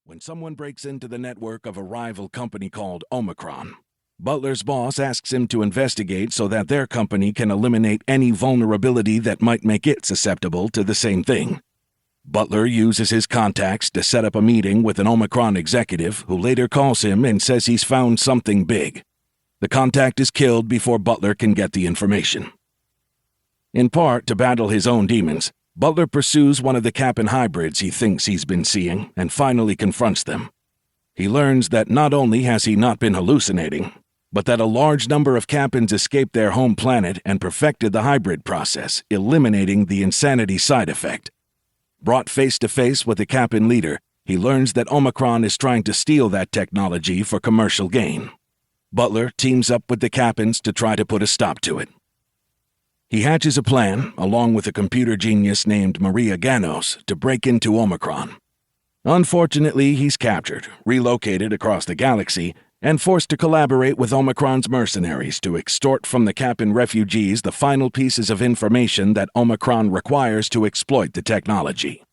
when someone breaks into the network of a rival company called Omicron. Butler's boss asks him to investigate so that their company can eliminate any vulnerability that might make it susceptible to the same thing. Butler uses his contacts to set up a meeting with an Omicron executive who later calls him and says he's found something big. The contact is killed before Butler can get the information. In part to battle his own demons, Butler pursues one of the Cap'n hybrids he thinks he's been seeing and finally confronts them. He learns that not only has he not been hallucinating, but that a large number of Cap'ns escaped their home planet and perfected the hybrid process, eliminating the insanity side effect. Brought face to face with the Cap'n leader, he learns that Omicron is trying to steal that technology for commercial gain. Butler teams up with the Cap'ns to try to put a stop to it. He hatches a plan, along with a computer genius named Maria Ganos, to break into Omicron. Unfortunately, he's captured, relocated across the galaxy, and forced to collaborate with Omicron's mercenaries to extort from the Cap'n refugees the final pieces of information that Omicron requires to exploit the technology.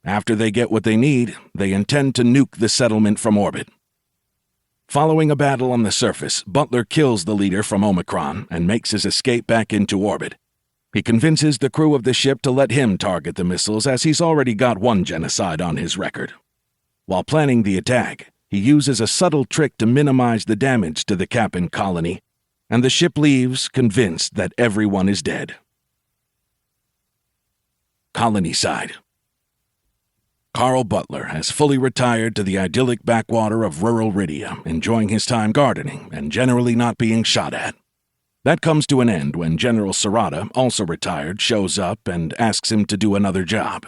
After they get what they need, they intend to nuke the settlement from orbit. Following a battle on the surface, Butler kills the leader from Omicron and makes his escape back into orbit. He convinces the crew of the ship to let him target the missiles as he's already got one genocide on his record. While planning the attack, he uses a subtle trick to minimize the damage to the Cap'n colony, and the ship leaves convinced that everyone is dead. Colonyside. Carl Butler has fully retired to the idyllic backwater of rural Rydia, enjoying his time gardening and generally not being shot at. That comes to an end when General Serrata, also retired, shows up and asks him to do another job.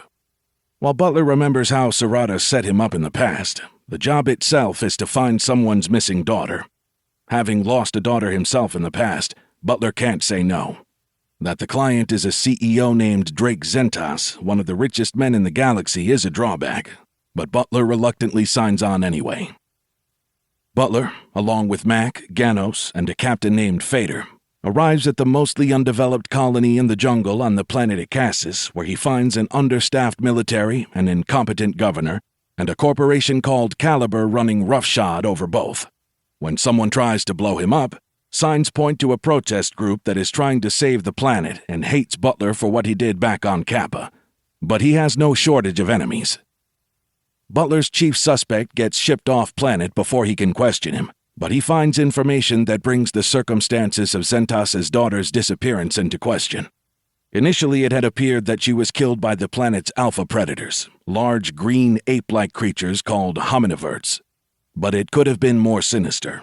While Butler remembers how Serrata set him up in the past, the job itself is to find someone's missing daughter. Having lost a daughter himself in the past, Butler can't say no. That the client is a CEO named Drake Zentas, one of the richest men in the galaxy, is a drawback, but Butler reluctantly signs on anyway. Butler, along with Mac, Ganos, and a captain named Fader, arrives at the mostly undeveloped colony in the jungle on the planet Ikasis, where he finds an understaffed military, an incompetent governor, and a corporation called Caliber running roughshod over both. When someone tries to blow him up, signs point to a protest group that is trying to save the planet and hates Butler for what he did back on Kappa. But he has no shortage of enemies. Butler's chief suspect gets shipped off planet before he can question him, but he finds information that brings the circumstances of Zentas's daughter's disappearance into question. Initially, it had appeared that she was killed by the planet's alpha predators, large green ape-like creatures called hominiverts. But it could have been more sinister.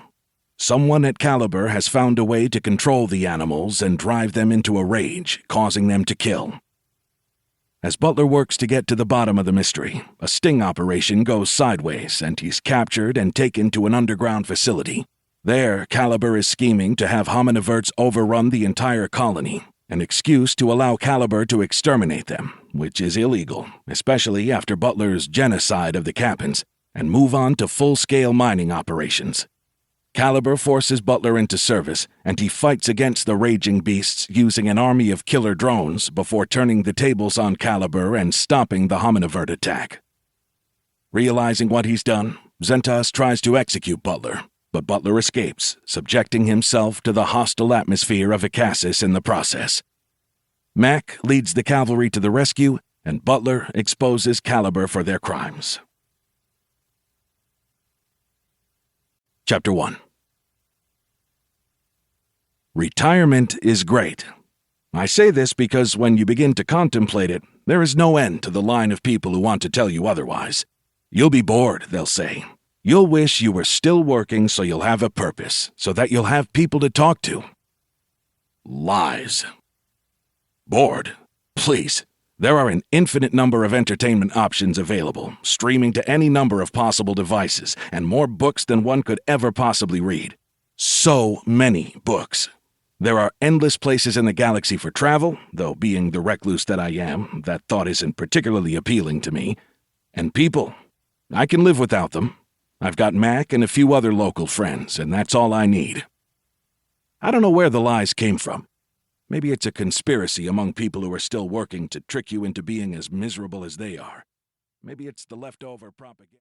Someone at Caliber has found a way to control the animals and drive them into a rage, causing them to kill. As Butler works to get to the bottom of the mystery, a sting operation goes sideways and he's captured and taken to an underground facility. There, Caliber is scheming to have hominiverts overrun the entire colony, an excuse to allow Caliber to exterminate them, which is illegal, especially after Butler's genocide of the Cap'ns, and move on to full-scale mining operations. Caliber forces Butler into service, and he fights against the raging beasts using an army of killer drones before turning the tables on Caliber and stopping the hominivert attack. Realizing what he's done, Zentas tries to execute Butler, but Butler escapes, subjecting himself to the hostile atmosphere of Ikasis in the process. Mac leads the cavalry to the rescue, and Butler exposes Caliber for their crimes. Chapter 1. Retirement is great. I say this because when you begin to contemplate it, there is no end to the line of people who want to tell you otherwise. You'll be bored, they'll say. You'll wish you were still working so you'll have a purpose, so that you'll have people to talk to. Lies. Bored? Please. There are an infinite number of entertainment options available, streaming to any number of possible devices, and more books than one could ever possibly read. So many books. There are endless places in the galaxy for travel, though being the recluse that I am, that thought isn't particularly appealing to me. And people. I can live without them. I've got Mac and a few other local friends, and that's all I need. I don't know where the lies came from. Maybe it's a conspiracy among people who are still working to trick you into being as miserable as they are. Maybe it's the leftover propaganda.